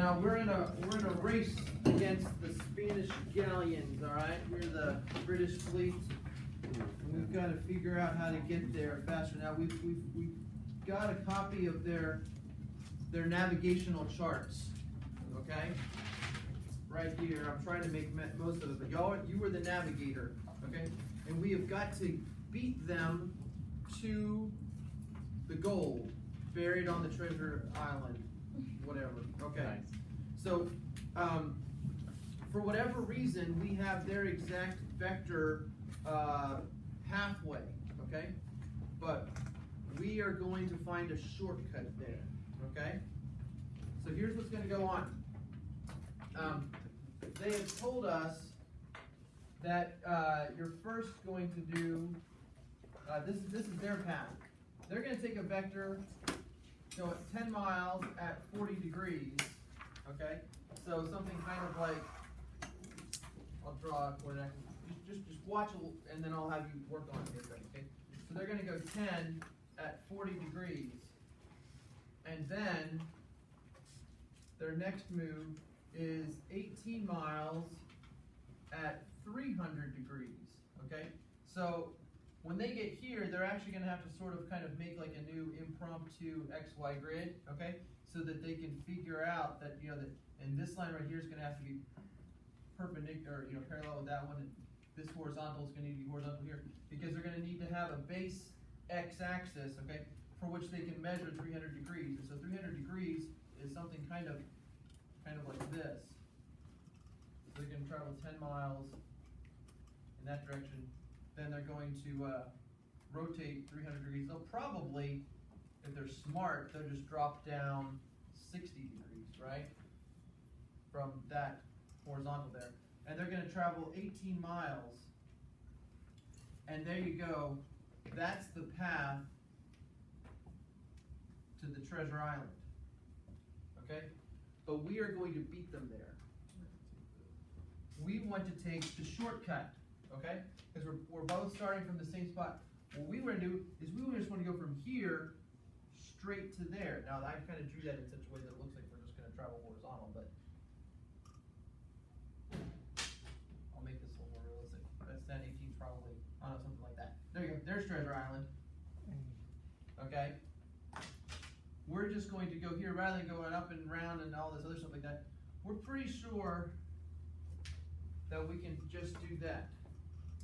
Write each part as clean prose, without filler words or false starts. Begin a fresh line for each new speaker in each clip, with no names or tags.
Now we're in a race against the Spanish galleons, all right? We're the British fleet, and we've got to figure out how to get there faster. Now we've got a copy of their navigational charts, okay? Right here. I'm trying to make most of it, but you were the navigator, okay? And we have got to beat them to the gold buried on the treasure island, whatever. Okay.
Nice.
So, for whatever reason, we have their exact vector halfway. Okay, but we are going to find a shortcut there. Okay. So here's what's going to go on. They have told us that you're first going to do. This is their path. They're going to take a vector, go at 10 miles at 40 degrees, okay? So something kind of like, I'll draw a coordinate. Just watch, and then I'll have you work on it, okay? So they're going to go 10 at 40 degrees, and then their next move is 18 miles at 300 degrees, okay? So when they get here, they're actually going to have to sort of kind of make like a new impromptu XY grid, okay? So that they can figure out that, and this line right here is going to have to be perpendicular, parallel with that one, and this horizontal is going to need to be horizontal here, because they're going to need to have a base x-axis, okay, for which they can measure 300 degrees. And so 300 degrees is something kind of like this. So they're going to travel 10 miles in that direction. Then they're going to rotate 300 degrees. They'll probably, if they're smart, they'll just drop down 60 degrees, right? From that horizontal there. And they're going to travel 18 miles. And there you go. That's the path to the treasure island. Okay? But we are going to beat them there. We want to take the shortcut. Okay? Because we're both starting from the same spot. What we want to do is we just want to go from here straight to there. Now I kind of drew that in such a way that it looks like we're just going to travel horizontal, but I'll make this a little more realistic. That's 10, 18 probably, I don't know, something like that. There you go. There's Treasure Island. Okay? We're just going to go here rather than going up and round and all this other stuff like that. We're pretty sure that we can just do that.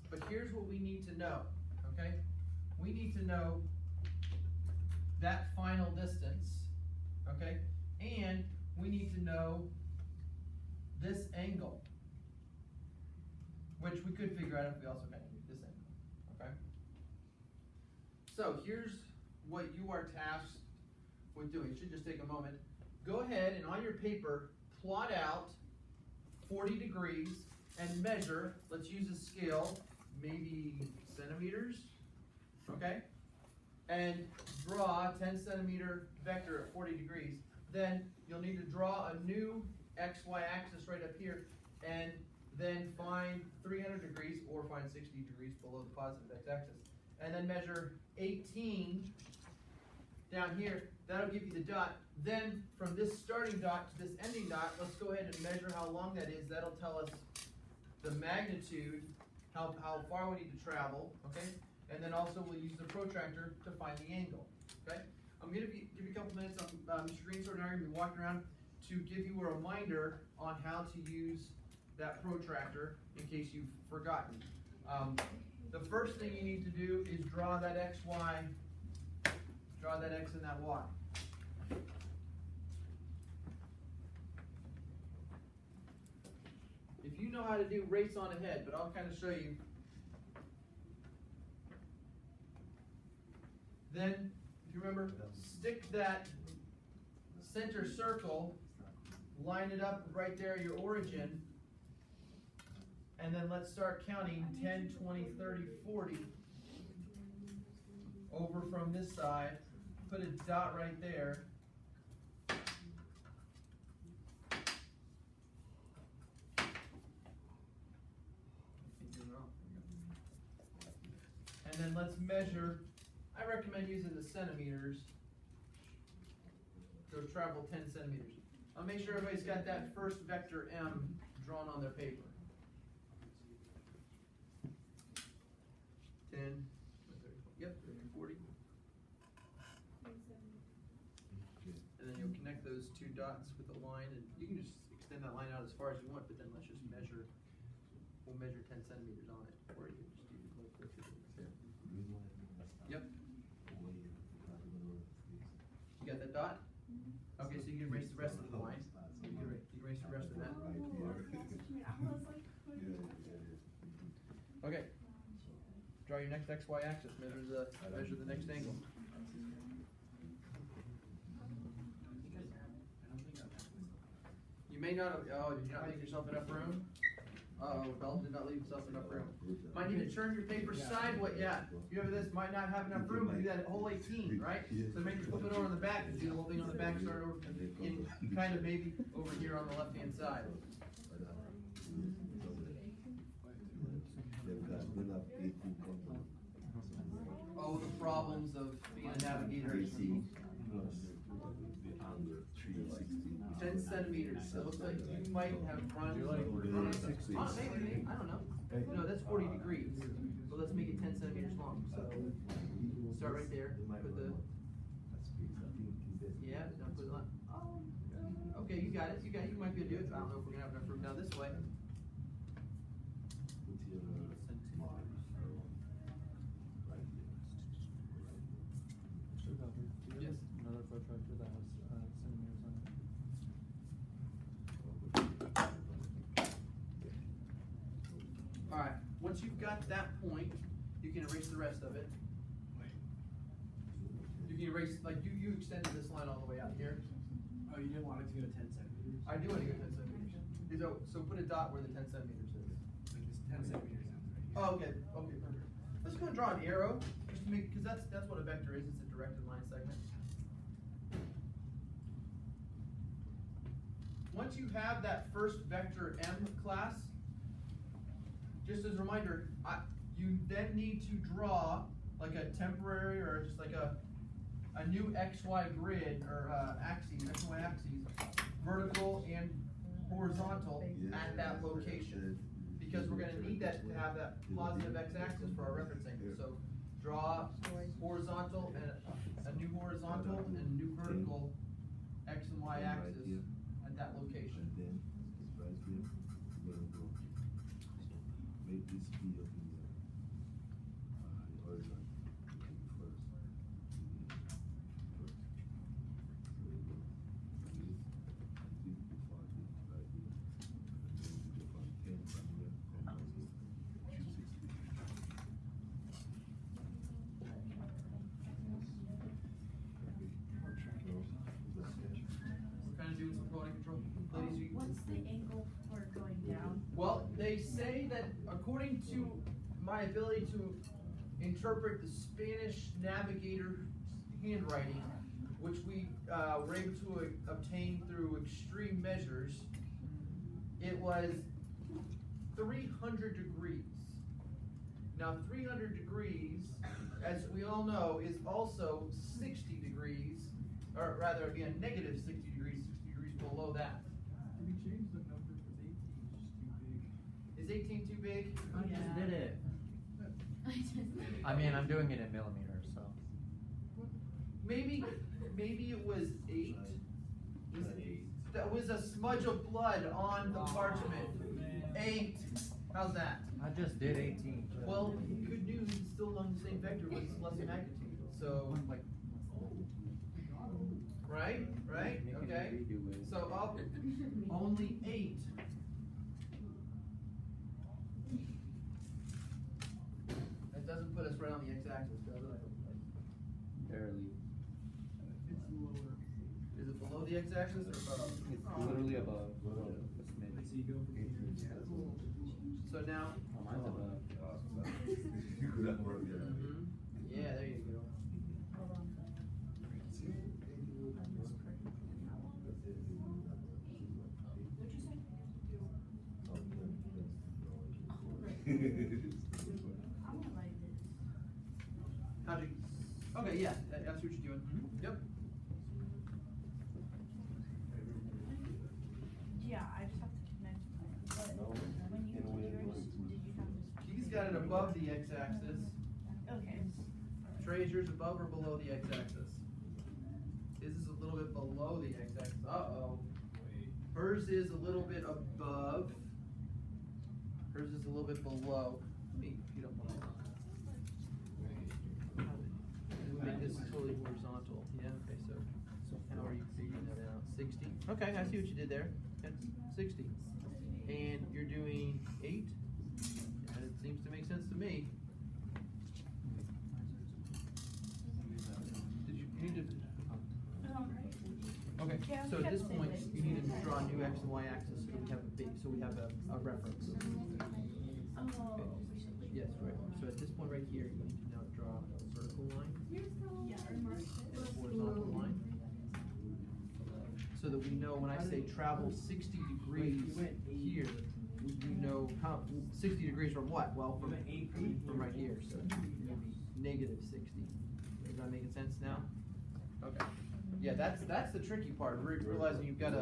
But here's what we need to know, okay? We need to know that final distance, okay? And we need to know this angle, which we could figure out if we also kind of do this angle, okay? So here's what you are tasked with doing. It should just take a moment. Go ahead and on your paper, plot out 40 degrees and measure. Let's use a scale. Maybe centimeters, okay? And draw a 10 centimeter vector at 40 degrees. Then you'll need to draw a new XY axis right up here, and then find 300 degrees or find 60 degrees below the positive x-axis. And then measure 18 down here. That'll give you the dot. Then from this starting dot to this ending dot, let's go ahead and measure how long that is. That'll tell us the magnitude, how far we need to travel, okay? And then also we'll use the protractor to find the angle, okay? I'm going to give you a couple minutes. Mr. Greensword and I are going to be walking around to give you a reminder on how to use that protractor in case you've forgotten. The first thing you need to do is draw that x, y, draw that x and that y. If you know how to do, race on ahead, but I'll kind of show you. Then, if you remember, stick that center circle, line it up right there at your origin, and then let's start counting 10, 20, 30, 40 over from this side. Put a dot right there. And then let's measure. I recommend using the centimeters. So travel 10 centimeters. I'll make sure everybody's got that first vector M drawn on their paper. 10, 30, yep, 40. And then you'll connect those two dots with a line, and you can just extend that line out as far as you want, but then let's just measure, we'll measure 10 centimeters on it, or you can just do like what you're doing here. Yep. You got that dot? Okay, so you can erase the rest of the line. You can erase the rest of that. Okay. Draw your next XY axis. Measure the next angle. You may not have. Oh, did you not leave yourself enough room? Bell did not leave himself enough room. Might need to turn your paper sideways. Yeah, you have this. Might not have enough room to do that whole 18, right? So maybe flip it over on the back and do the whole thing on the back. Start over in kind of maybe over here on the left-hand side. Oh, the problems of being a navigator. 10 centimeters. So it looks like you might have run. Maybe, I don't know. No, that's 40 degrees. So let's make it 10 centimeters long. So start right there. Put the. Yeah. Now put it on. Oh. Okay, you got it. You might be able to do it. I don't know if we're gonna have enough room down this way. Yes.
Another protractor that has centimeters on it.
All right. Once you've got that point, you can erase the rest of it. You can erase, like you extended this line all the way out here.
Oh, you didn't want it to go to 10 centimeters?
I do want to go 10 centimeters. So put a dot where the 10 centimeters is.
Like this 10 centimeters ends right here.
Oh, okay. Okay, perfect. Let's go and draw an arrow, just to make, because that's what a vector is. It's a directed line segment. Once you have that first vector M class, just as a reminder, you then need to draw like a temporary or just like a new XY grid or axes, XY axes, vertical and horizontal at that location. Because we're going to need that to have that positive x-axis for our referencing. So draw horizontal and a new horizontal and a new vertical x and y axis at that location.
And then it's right here. We're gonna go. Make this be up in the horizontal first. So we go this until we find it right here. And then we go from 10 from here, come down to 260.
We're kind of doing some quality control. Ladies,
What's the angle for going down?
well, they say that according to my ability to interpret the Spanish navigator handwriting, which we were able to obtain through extreme measures, it was 300 degrees. Now 300 degrees, as we all know, is also 60 degrees, or rather it'd be a negative 60 degrees below that.
Did we change the number? Because 18 is just too big.
Is 18 too big?
I just did it.
I just did it.
I mean, I'm doing it in millimeters, so.
Maybe it was 8. That was a smudge of blood on the parchment. 8. How's that?
I just did 18.
Well, good news, it's still along the same vector, but it's less magnitude. So, right? Okay. So up only 8. That doesn't put us right on the x-axis, does it?
Barely.
It's lower.
Is it below the x-axis or above?
It's literally above. A smidge.
So you go from 8 to
So now,
Oh, mine's above.
You could have worked there.
yeah, there you go.
I'm gonna write this.
How'd you? Okay, yeah, that's what you're doing. Yep. x-axis.
Okay.
Trey, is yours above or below the x-axis? His is a little bit below the x-axis. Uh-oh. Hers is a little bit above. Hers is a little bit below. Hey, if you don't mind. We'll make this totally horizontal. Yeah, okay, so how are you figuring that out? 60? Okay, I see what you did there. That's 60. And you're doing 8? Yeah, it seems to make sense to me. Did you need to? Okay,
Yeah,
so at this
same
point,
way.
you need to draw a new x and y axis so we have a reference.
Oh.
Yes, right. So at this point right here, you need to now draw a vertical line
Yeah.
and a horizontal line. So that we know when I say travel 60 degrees here, we know how, 60 degrees from what? Well, from right here, so it would be negative 60. Is that making sense now? Okay. Yeah, that's the tricky part, realizing you've got to.
So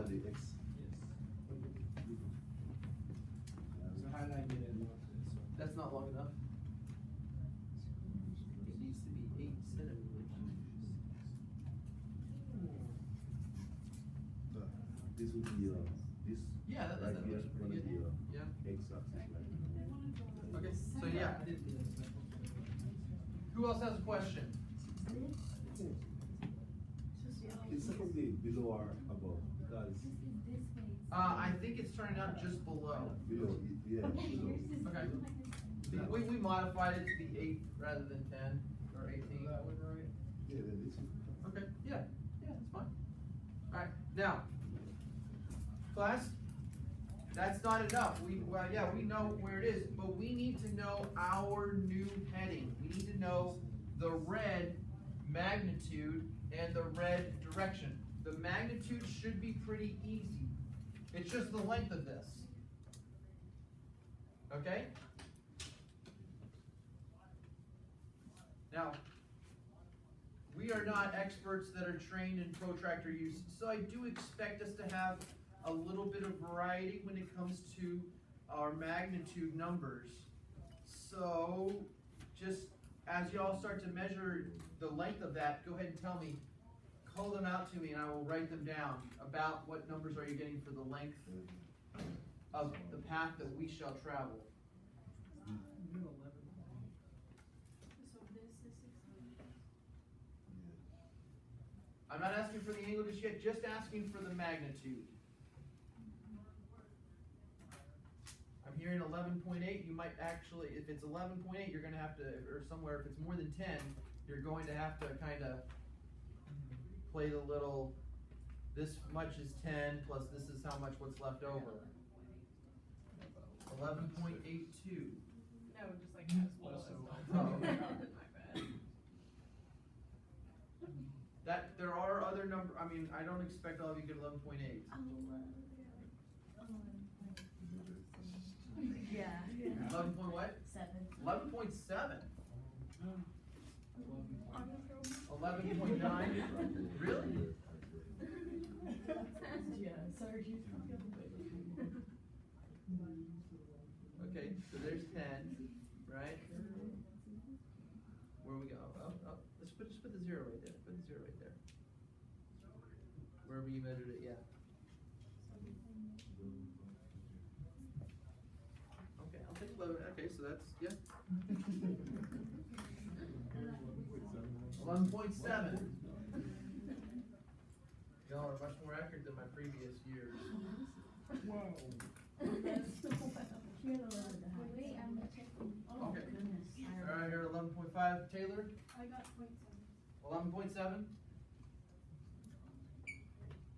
how did I get it?
That's not long enough. It needs to be 8 centimeters.
This would be this.
Yeah, that
right here,
looks
gonna
pretty
be
good. Yeah.
x-axis. Right?
Okay, so yeah. Who else has a question?
It's secondly below or above because
I think it's turning out just below.
below, yeah, below.
Okay. We modified it to be 8 rather than 10 or 18.
That one right?
Yeah, then this is.
Okay, yeah, that's fine. Alright, now, class, that's not enough. We know where it is, but we need to know our new heading. We need to know the red magnitude and the red direction. The magnitude should be pretty easy. It's just the length of this. Okay? Now, we are not experts that are trained in protractor use, so I do expect us to have a little bit of variety when it comes to our magnitude numbers. So, just as y'all start to measure the length of that, go ahead and tell me, call them out to me and I will write them down. About what numbers are you getting for the length of the path that we shall travel? I'm not asking for the angle just yet, just asking for the magnitude. I'm hearing 11.8, you might actually, if it's 11.8, you're gonna have to, or somewhere, if it's more than 10, you're going to have to kind of play the little, this much is 10, plus this is how much what's left over. 11.82.
No, just like as well as
Oh.
my bad.
That, there are other I mean, I don't expect all of you to get 11.8.
Yeah.
11 point what?
7.
11.7. 11.9? Really?
Yeah, sorry.
Okay, so there's 10, right? Where we go? Oh, just put the 0 right there. Put the 0 right there. Wherever you measured it, yeah. Okay, I'll take 11. Okay, so that's, yeah. 11.7. Y'all are much more accurate than my previous years.
Whoa.
Wait, I'm checking. Oh,
Okay.
goodness.
Alright, here 11.5. Taylor?
I got 0.7.
11.7.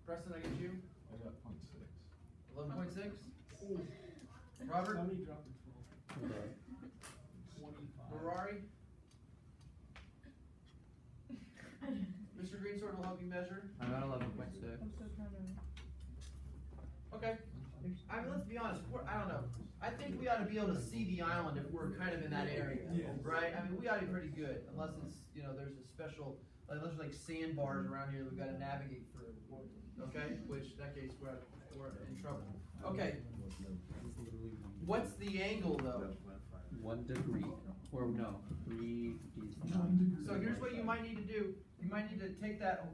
Preston, I get you?
I got 0.6.
11.6. Robert?
Somebody dropped a 12. 25.
Ferrari? Mr. Greensword will help you measure.
I'm at 11.6.
I'm still trying to.
Okay. I mean, let's be honest. I don't know. I think we ought to be able to see the island if we're kind of in that area,
Yes.
right? I mean, we ought to be pretty good, unless it's, there's a special, unless there's like sandbars around here that we've got to navigate through. Okay? Which, in that case, we're in trouble. Okay. What's the angle, though?
1 degree. Or no, 359.
So here's what you might need to do. You might need to take that,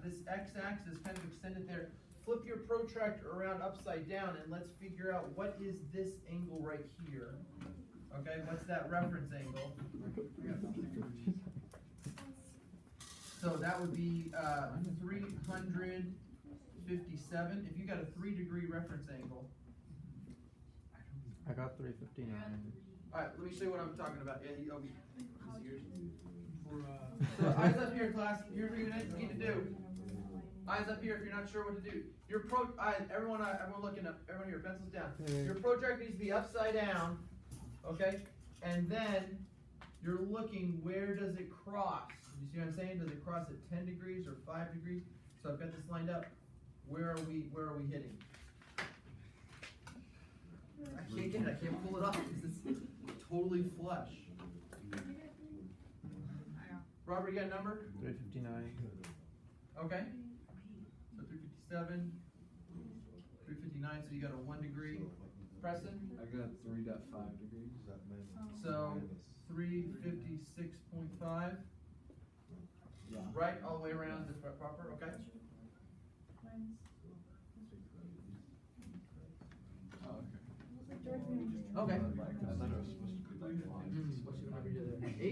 this x-axis, kind of extend it there. Flip your protractor around upside down and let's figure out what is this angle right here. Okay, what's that reference angle? So that would be 357. If you got a 3-degree reference angle.
I got 359.
Alright, let me show you what I'm talking about. Yeah, yours.
For,
So eyes up here, class. Here's what you need to do. Eyes up here if you're not sure what to do. Your everyone looking up. Everyone here, pencils down. Your protractor needs to be upside down, okay? And then you're looking, where does it cross? You see what I'm saying? Does it cross at 10 degrees or 5 degrees? So I've got this lined up. Where are we hitting? I can't get it. I can't pull it off because it's totally flush. Robert, you got a number?
359.
Okay. So 357, 359, so you got a 1 degree. Preston?
I got 3.5 degrees.
So 356.5.
Yeah.
Right, all the way around the proper, okay?
Oh,
Okay.
okay. I thought it was supposed to be like
What's your number there? 8?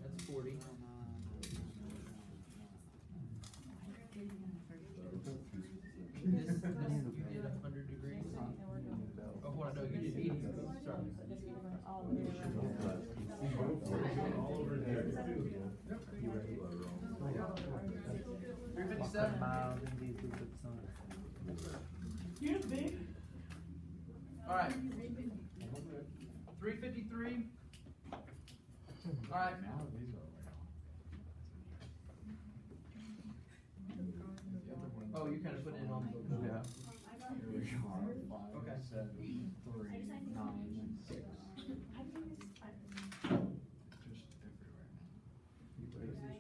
That's 40. You did 100 degrees. Oh, hold on, no, you did 80. Sorry.
All over there.
357.
Miles in these good songs.
You're big.
Alright. 353. Alright. Oh, you kind of put it in on the
Yeah.
Here we are. 5,
Okay.
7, 3, 9, 6. Just everywhere.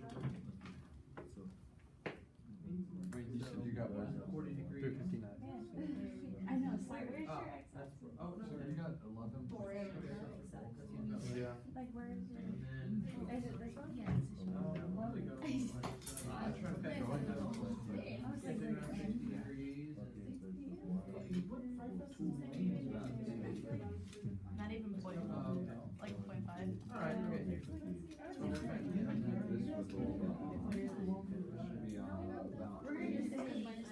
Wait, you said you got what?
40 degrees.
359.
I know, so where's
Oh,
your
that's,
excess?
oh, no.
So you got 11.
Yeah.
Like, where is your?
And then,
Is it this one? Yeah.
okay.
I was like,
60 degrees.
Not even point,
Oh, okay.
like 0.5.
Alright, okay.
This was all about. Should be on about.
We're gonna just say minus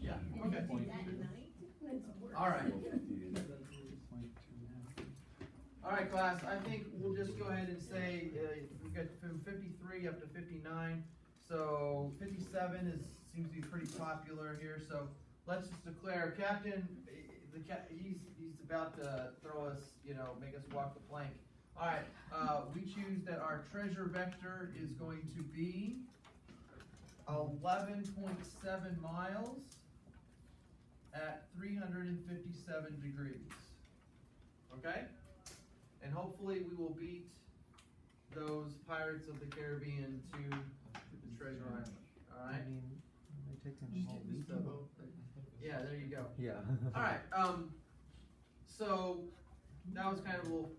Yeah, okay. Alright. Alright, class, I think we'll just go ahead and say, we've got from 53 up to 59, so 57 seems to be pretty popular here, so let's just declare Captain, he's about to throw us, make us walk the plank. Alright, we choose that our treasure vector is going to be 11.7 miles at 357 degrees, okay? And hopefully we will beat those Pirates of the Caribbean to the Treasure Island.
I
Alright?
mean, they take them a whole week.
Yeah, there you go.
Yeah.
Alright, so that was kind of a little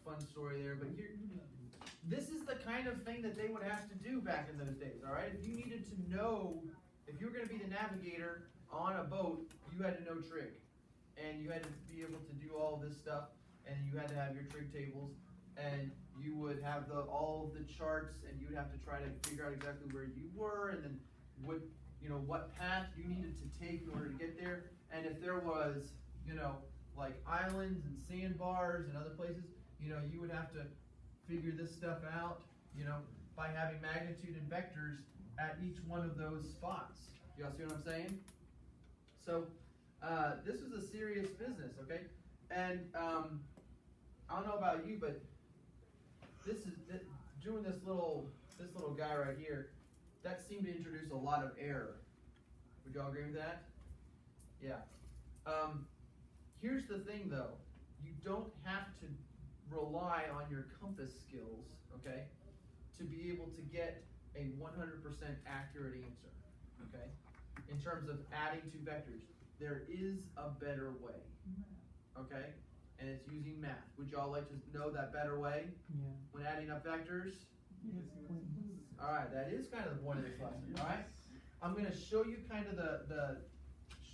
fun story there, but this is the kind of thing that they would have to do back in those days, alright? If you needed to know, if you were going to be the navigator on a boat, you had to know trig. And you had to be able to do all this stuff. And you had to have your trig tables, and you would have all of the charts, and you would have to try to figure out exactly where you were, and then what path you needed to take in order to get there. And if there was, like islands and sandbars and other places, you would have to figure this stuff out, by having magnitude and vectors at each one of those spots. Y'all see what I'm saying? So, this was a serious business, okay? And I don't know about you, but doing this little guy right here, that seemed to introduce a lot of error. Would y'all agree with that? Yeah. Here's the thing, though. You don't have to rely on your compass skills, okay, to be able to get a 100% accurate answer, okay, in terms of adding two vectors. there is a better way, okay? And it's using math. Would y'all like to know that better way
Yeah.
when adding up vectors?
Yes, please.
All right, that is kind of the point of this lesson, all right? I'm going to show you kind of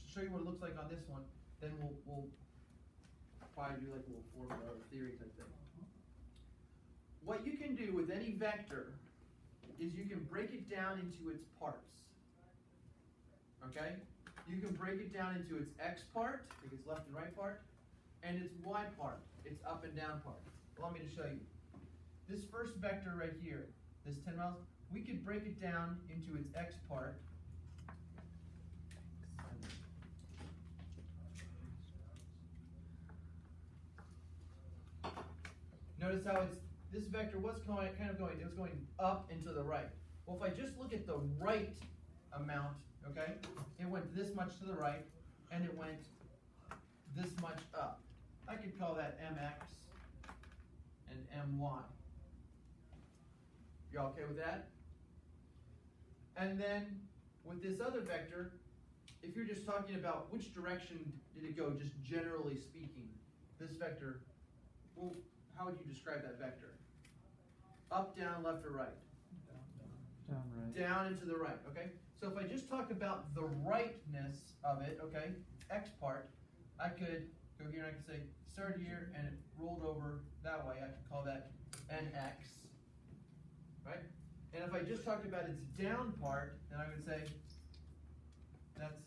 show you what it looks like on this one, then we'll probably do like a little formula or theory type thing. What you can do with any vector is you can break it down into its parts, okay? You can break it down into its x part, like its left and right part, and its y part, its up and down part. Allow me to show you. This first vector right here, this 10 miles, we could break it down into its x part. Notice how this vector was it was going up and to the right. Well, if I just look at the right amount, okay, it went this much to the right, and it went this much up. I could call that mx and my. You all okay with that? And then with this other vector, if you're just talking about which direction did it go, just generally speaking, this vector, well, how would you describe that vector? Up, down, left, or right?
Down right.
Down and to the right, okay? So if I just talk about the rightness of it, okay, x part, I could go here and I could say, started here and it rolled over that way. I could call that nx, right? And if I just talked about its down part, then I would say that's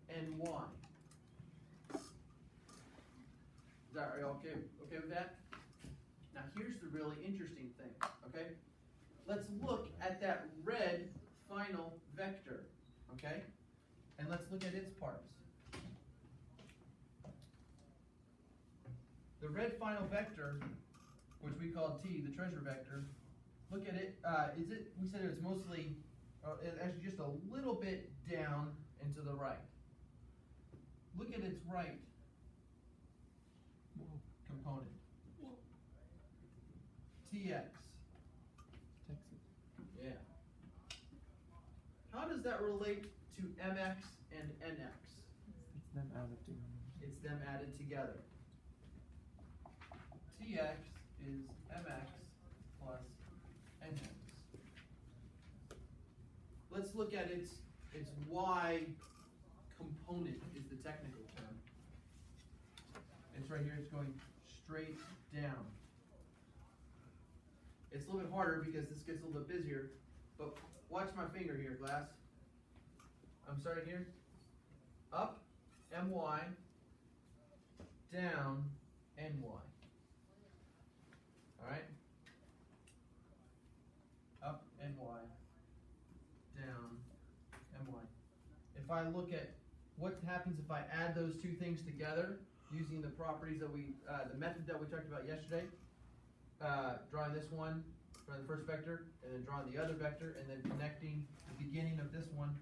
ny. Are you okay with that? Now here's the really interesting thing, okay? Let's look at that red final vector, okay? And let's look at its parts. The red final vector, which we call t, the treasure vector, look at it, we said it's mostly, it's actually just a little bit down and to the right. Look at its right component. TX.
Texas.
Yeah. How does that relate to MX and NX?
It's them added together.
It's them added together. TX is MX plus NX. Let's look at its Y component is the technical term. It's right here, it's going straight down. It's a little bit harder because this gets a little bit busier, but watch my finger here, class. I'm starting here. Up, my, down, ny. Alright? Up, ny, down, my. If I look at what happens if I add those two things together using the properties that the method that we talked about yesterday, drawing this one from the first vector, and then drawing the other vector, and then connecting the beginning of this one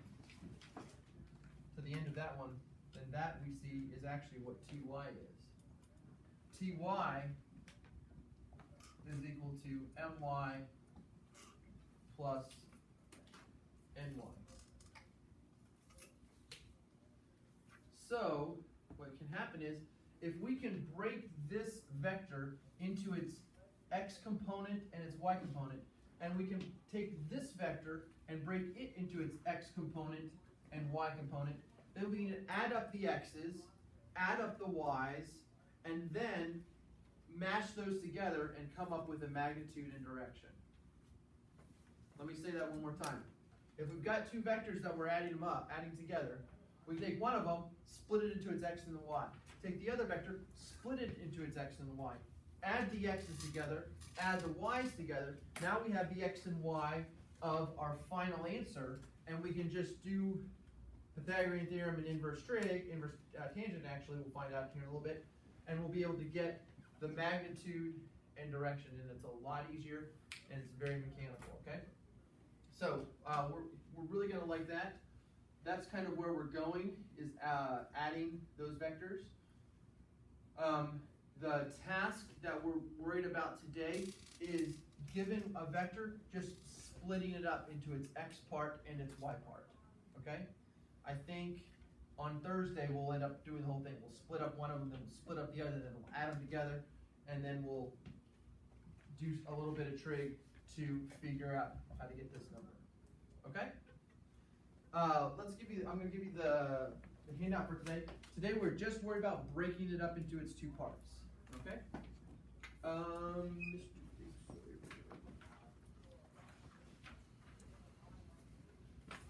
to the end of that one, then that we see is actually what ty is. Ty is equal to my plus ny. So what can happen is, if we can break this vector into its x component and its y component, and we can take this vector and break it into its x component and y component, then we can add up the x's, add up the y's, and then mash those together and come up with a magnitude and direction. Let me say that one more time. If we've got two vectors that we're adding together, we take one of them, split it into its x and the y. Take the other vector, split it into its x and the y. Add the x's together, add the y's together. Now we have the x and y of our final answer, and we can just do Pythagorean theorem and inverse tangent, actually, we'll find out here in a little bit, and we'll be able to get the magnitude and direction, and it's a lot easier, and it's very mechanical, okay? So, we're really going to like that. That's kind of where we're going, is adding those vectors. The task that we're worried about today is, given a vector, just splitting it up into its x part and its y part, okay? I think on Thursday, we'll end up doing the whole thing. We'll split up one of them, then we'll split up the other, then we'll add them together, and then we'll do a little bit of trig to figure out how to get this number. Okay? I'm gonna give you the handout for today. Today we're just worried about breaking it up into its two parts. Okay?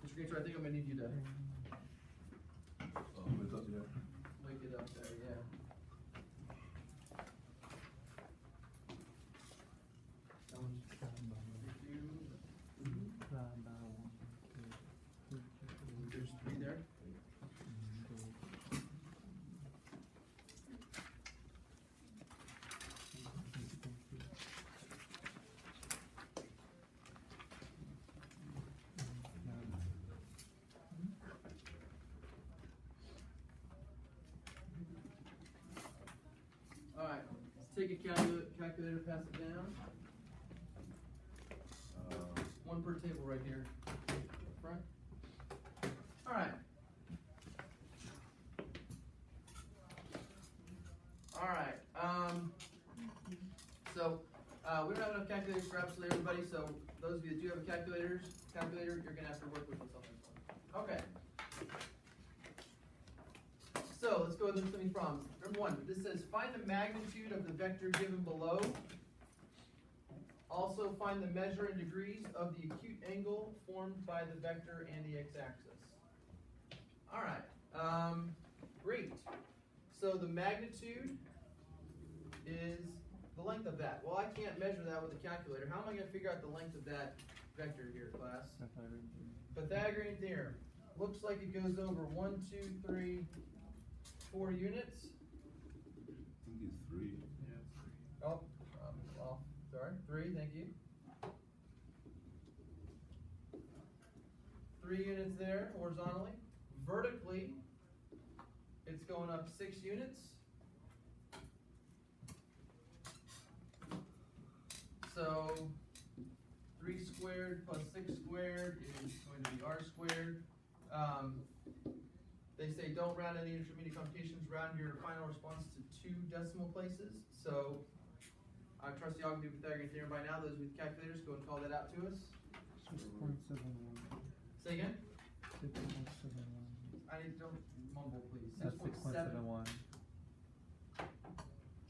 Mr. Gator, I think I'm gonna need you to
What's up there?
wake it up there, yeah. There's three there. Alright, let's take a calculator, pass it down. One per table right here. Front. Alright. Alright, so, we don't have enough calculators for absolutely everybody, so those of you that do have a calculator, you're gonna have to work with what's on this one. Okay. So, let's go with some of these problems. Number one, this says find the magnitude of the vector given below. Also find the measure in degrees of the acute angle formed by the vector and the x-axis. Alright, great. So the magnitude is the length of that. Well, I can't measure that with a calculator. How am I going to figure out the length of that vector here, class? Pythagorean theorem. Looks like it goes over 1, 2, 3, 4 units.
I think it's 3.
Oh, well, sorry, 3, thank you. 3 units there, horizontally. Vertically, it's going up 6 units. So, 3 squared plus 6 squared is going to be r squared. They say don't round any intermediate computations, round your final response to 2 decimal places. So, I trust y'all can do Pythagorean theorem by now. Those with calculators, go and call that out to us.
6.71.
Say again?
6.71.
Don't mumble, please.
That's 6.71.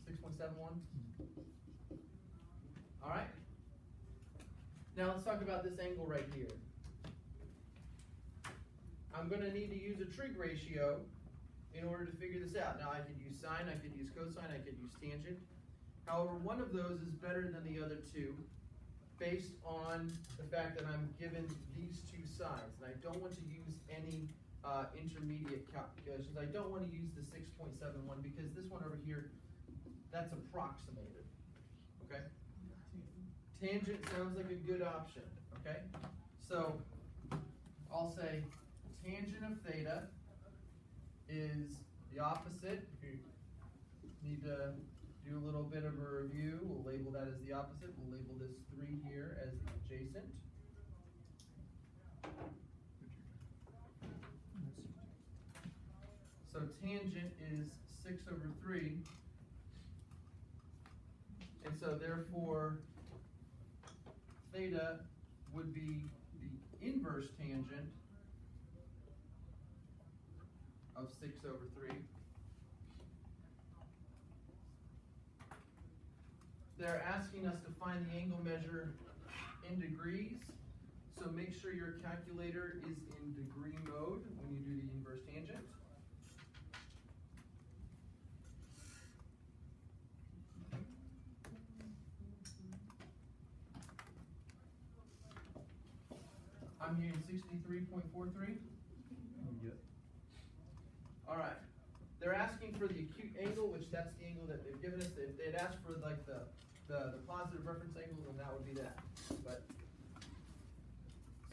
6.71? Alright. Now let's talk about this angle right here. I'm going to need to use a trig ratio in order to figure this out. Now I could use sine, I could use cosine, I could use tangent. However, one of those is better than the other two based on the fact that I'm given these two sides. And I don't want to use any intermediate calculations. I don't want to use the 6.71 because this one over here, that's approximated. Okay? Tangent sounds like a good option. Okay? So I'll say tangent of theta is the opposite. If you need to do a little bit of a review, we'll label that as the opposite. We'll label this 3 here as adjacent. So tangent is 6 over 3. And so therefore, theta would be the inverse tangent of 6 over 3. They're asking us to find the angle measure in degrees, so make sure your calculator is in degree mode when you do the inverse tangent. I'm hearing 63.43.
Yep.
Alright. They're asking for the acute angle, which that's the angle that they've given us. If they'd asked for like the positive reference angle, then that would be that. But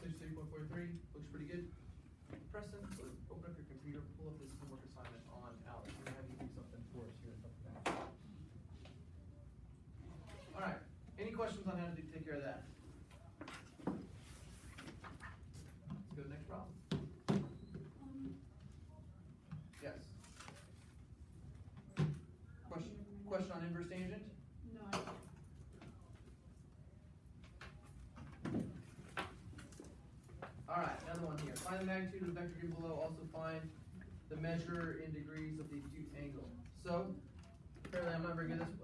63.43 looks pretty good. Preston, open up your computer, pull up this homework assignment on Alex. I'm gonna have you do something for us here in a couple minutes. Alright. Any questions on how to take care of that? Let's go to the next problem. find the magnitude of the vector given below, also find the measure in degrees of the acute angle. So, apparently I'm not very good at this.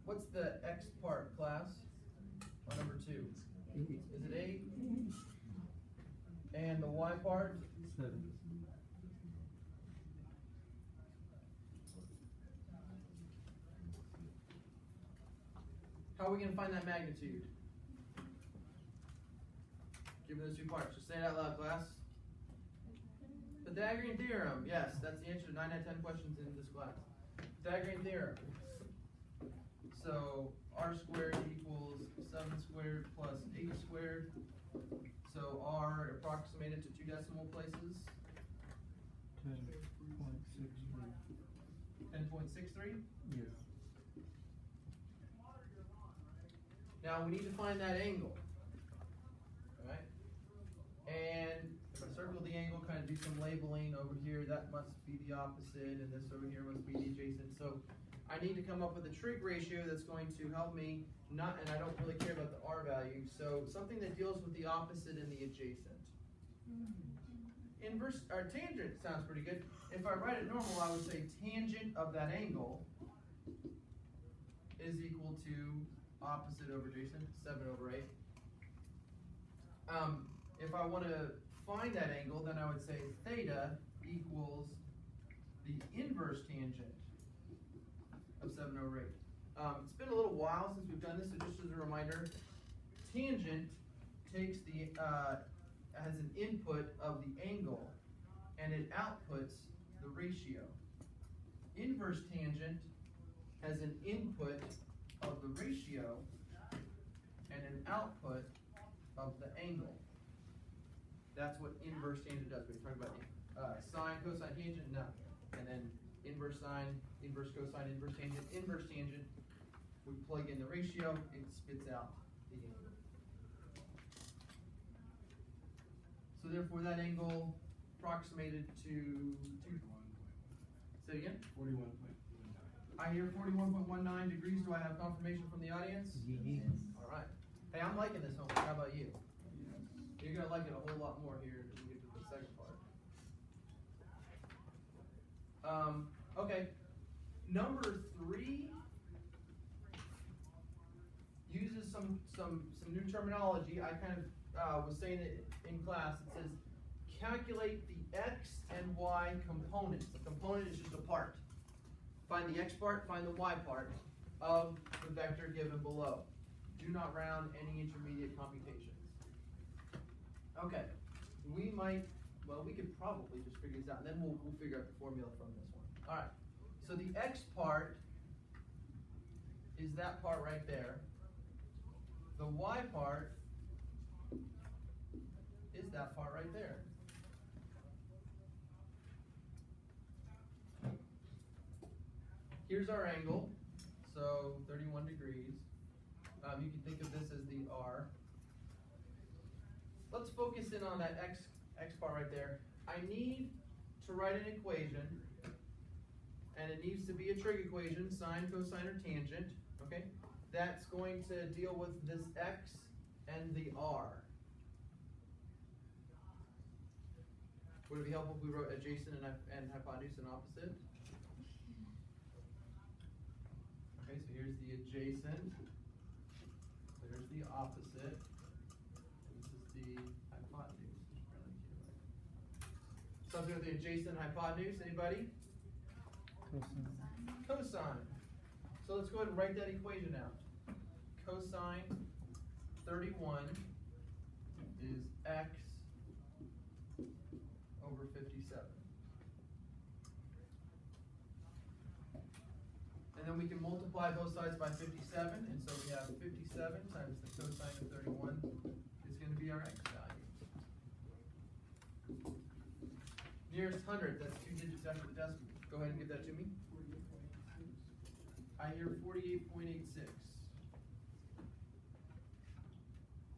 What's the x part, class? On number 2. Is it 8? And the y part?
7.
How are we going to find that magnitude? Given those two parts. Just say it out loud, class. Pythagorean theorem. Yes, that's the answer to 9 out of 10 questions in this class. Pythagorean theorem. So r squared equals 7 squared plus 8 squared. So r approximated to 2 decimal places.
10.63.
10.63.
Yes.
Now we need to find that angle. Alright? And if I circle the angle, kind of do some labeling over here, that must be the opposite, and this over here must be the adjacent. So I need to come up with a trig ratio that's going to help me not, and I don't really care about the r value, so something that deals with the opposite and the adjacent. Inverse, or tangent sounds pretty good. If I write it normal, I would say tangent of that angle is equal to opposite over adjacent, 7 over 8. If I want to find that angle, then I would say theta equals the inverse tangent of 7 over 8. It's been a little while since we've done this, so just as a reminder, tangent takes the has an input of the angle, and it outputs the ratio. Inverse tangent has an input of the ratio and an output of the angle. That's what inverse tangent does. We're talking about sine, cosine, tangent, no. And then inverse sine, inverse cosine, inverse tangent. We plug in the ratio, it spits out the angle. So therefore that angle approximated to 2. Say it again?
41.19.
I hear 41.19 degrees. Do I have confirmation from the audience?
Yes.
All right. Hey, I'm liking this homework. How about you? You're going to like it a whole lot more here as we get to the second part. Okay. Number 3 uses some new terminology. I kind of was saying it in class. It says calculate the x and y components. The component is just a part. Find the x part, find the y part of the vector given below. Do not round any intermediate computations. Okay, we could probably just figure this out, and then we'll figure out the formula from this one. All right, so the x part is that part right there. The y part is that part right there. Here's our angle, so 31 degrees. You can think of this as the r. Let's focus in on that x part right there. I need to write an equation, and it needs to be a trig equation, sine, cosine, or tangent, okay? That's going to deal with this x and the r. Would it be helpful if we wrote adjacent and hypotenuse and opposite? Okay, so here's the adjacent. There's the opposite. This is the hypotenuse. Something with the adjacent hypotenuse. Anybody?
Cosine.
Cosine. So let's go ahead and write that equation out. Cosine 31 is x over 57. And then we can multiply both sides by 57, and so we have 57 times the cosine of 31 is going to be our x value. Nearest hundredth, that's 2 digits after the decimal. Go ahead and give that to me. I hear 48.86.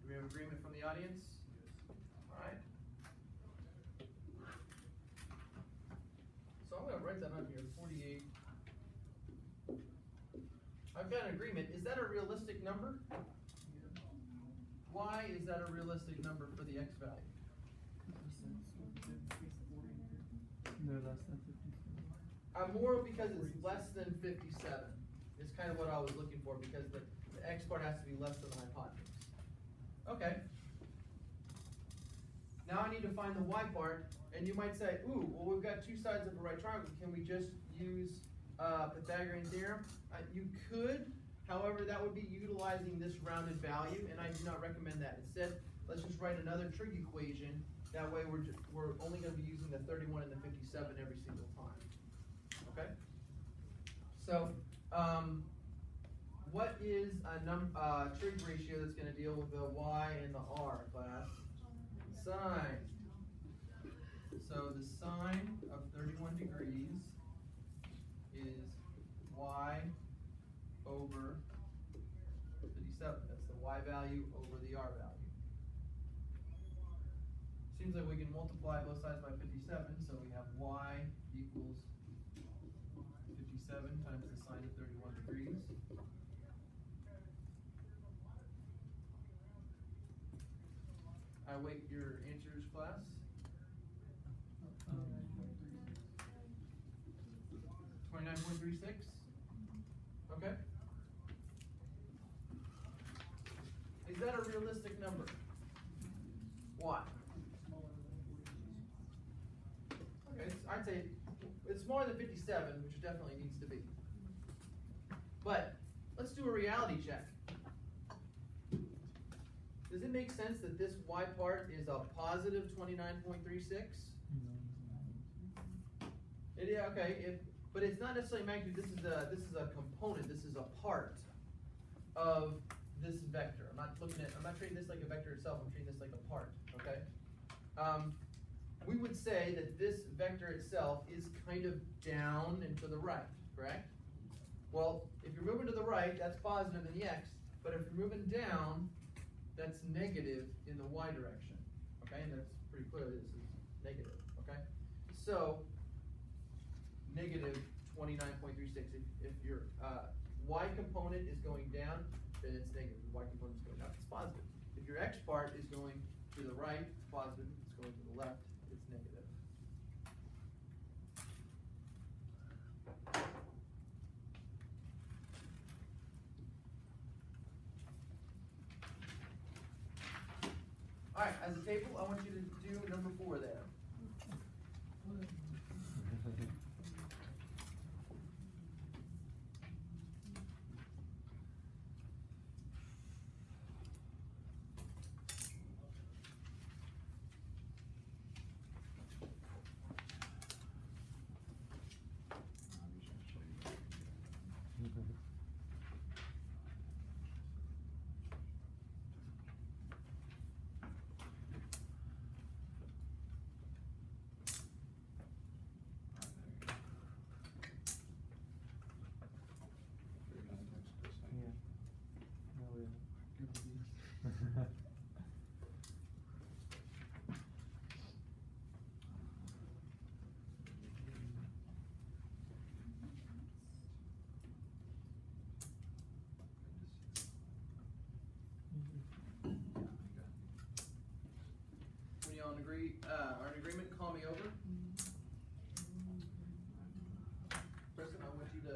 Do we have agreement from the audience? All right. So I'm going to write that on here, 48. I've got an agreement. Is that a realistic number? Why is that a realistic number for the x value?
No less than 57.
More because it's less than 57. Is kind of what I was looking for because the x part has to be less than the hypotenuse. Okay. Now I need to find the y part, and you might say, ooh, well we've got two sides of a right triangle. Can we just use Pythagorean theorem? You could, however, that would be utilizing this rounded value, and I do not recommend that. Instead, let's just write another trig equation. That way we're only going to be using the 31 and the 57 every single time. Okay? So, what is a trig ratio that's going to deal with the y and the r, class? Sine. So the sine of 31 degrees is y over 57. That's the y value over the r value. Seems like we can multiply both sides by 57, so we have y equals 57 times the sine of 31 degrees. I await your answers, class. 29.36. Okay. Is that a realistic number? Why? Okay, I'd say it's smaller than 57, which it definitely needs to be. But let's do a reality check. Does it make sense that this y part is a positive 29.36? Yeah, okay. But it's not necessarily magnitude. This is a component. This is a part of this vector. I'm not treating this like a vector itself. I'm treating this like a part. Okay. We would say that this vector itself is kind of down and to the right, correct? Well, if you're moving to the right, that's positive in the x. But if you're moving down, that's negative in the y direction. Okay, and that's pretty clear. This is negative. Okay, so negative 29.36. If your y component is going down, then it's negative. The y component is going up, it's positive. If your x part is going to the right, it's positive. If it's going to the left, it's negative. All right, as a table, I want you to do number 4 there. When y'all are in agreement, call me over. Preston, I want you to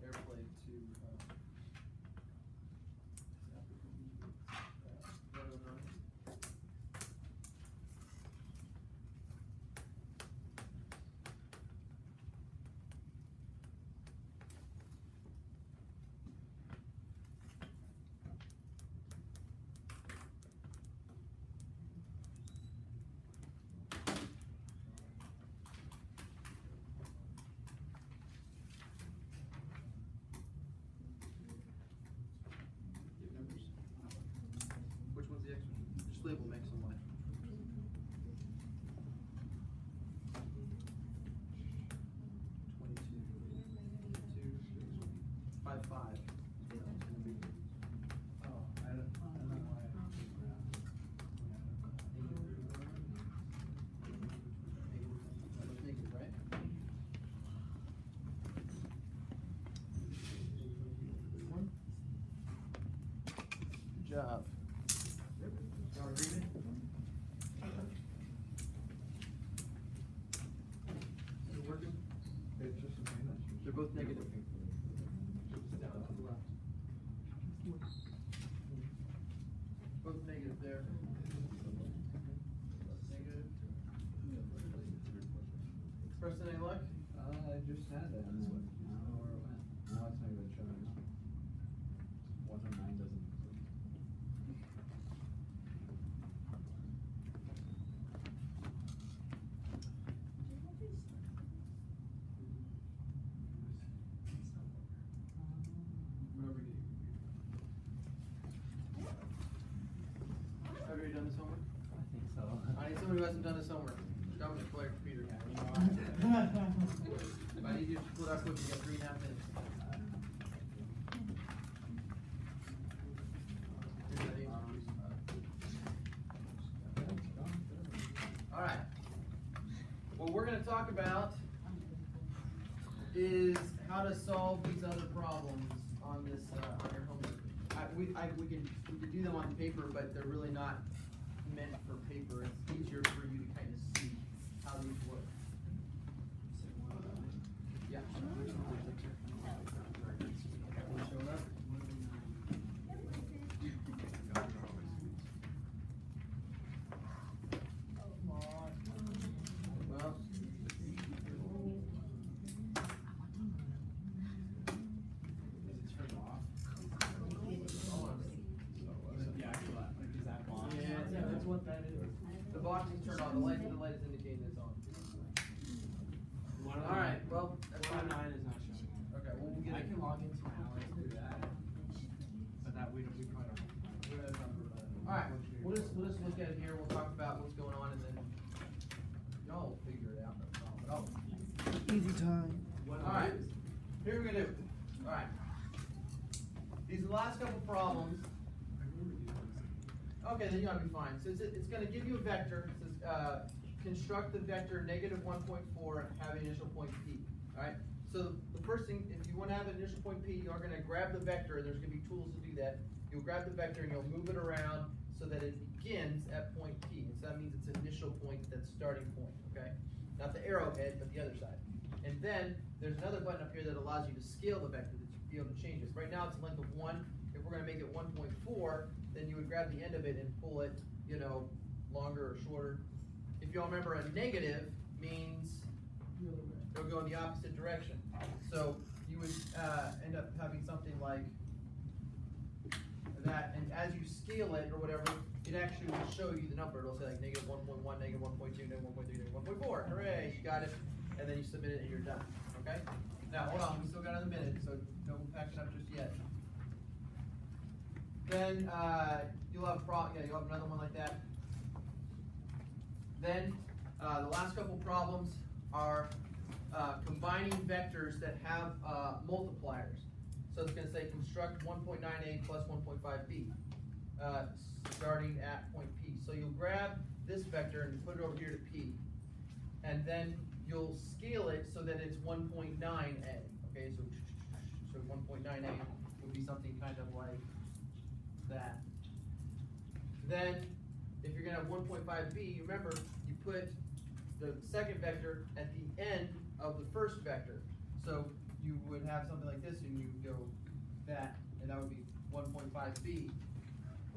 airplay to which one's the extra? Just label X and Y. Good job. Y'all agreement? Negative. Preston, any luck?
I just had that. I don't know where it went. Now it's not even showing up. 109 doesn't.
Have you done this homework?
I think so.
I need somebody who hasn't done this homework. Come and play computer. I need you to split up quick. You got 3.5 minutes. All right. What we're going to talk about is how to solve these other problems on this on your homework. We can do them on paper, but they're really not meant for paper. It's easier for you to kind of see how these work. Yeah. Well,
Yeah, that's what that is.
the box is turned on. The light is indicating it's on. All right. Well, that's fine.
109 is not showing.
Okay. Well, we'll get
I
it.
can log into my Alex and do that. But that we probably don't.
All right. We'll just look at it here. We'll talk about what's going on, and then y'all figure it out. No problem at all.
Easy time.
All right. Here we're gonna do. All right. These are the last couple problems. Okay, then you'll be fine. So it's going to give you a vector. It says construct the vector -1.4 having initial point P. All right. So the first thing, if you want to have an initial point P, you're going to grab the vector. There's going to be tools to do that. You'll grab the vector and you'll move it around so that it begins at point P. And so that means it's an initial point, that starting point. Okay. Not the arrowhead, but the other side. And then there's another button up here that allows you to scale the vector, that you be able to change this. Right now it's a length of 1. If we're going to make it 1.4, then you would grab the end of it and pull it, longer or shorter. If y'all remember, a negative means it'll go in the opposite direction. So you would end up having something like that, and as you scale it or whatever, it actually will show you the number. It'll say like -1.1, -1.2, -1.3, -1.4. Hooray, you got it. And then you submit it and you're done. Okay? Now hold on, we still got another minute, so don't pack it up just yet. Then you'll have you'll have another one like that. Then the last couple problems are combining vectors that have multipliers. So it's going to say construct 1.9a plus 1.5b, starting at point P. So you'll grab this vector and put it over here to P, and then you'll scale it so that it's 1.9a. Okay, so 1.9a would be something kind of like that. Then, if you're going to have 1.5b, remember, you put the second vector at the end of the first vector. So you would have something like this, and you go that, and that would be 1.5b.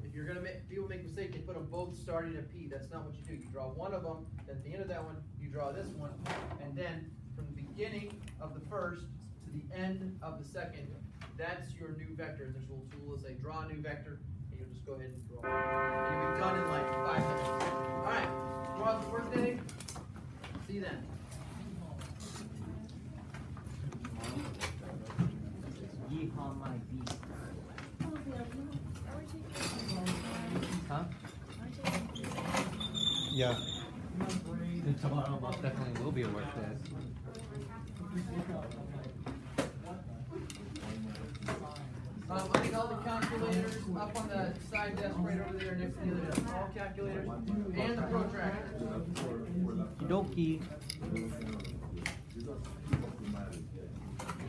If you're going to make, people make mistakes, they put them both starting at P. That's not what you do. You draw one of them, then at the end of that one, you draw this one, and then from the beginning of the first to the end of the second, that's your new vector. There's a little tool that say draw a new vector, and you'll just go ahead and draw. And you'll be done in like 5 minutes. All right, tomorrow's the work day. See you then.
Yeehaw my beast. Huh?
Yeah.
Tomorrow most definitely will be a work day.
I think all the calculators up on the side desk right over there next to the other desk. All calculators and the protractors.
Okie dokie.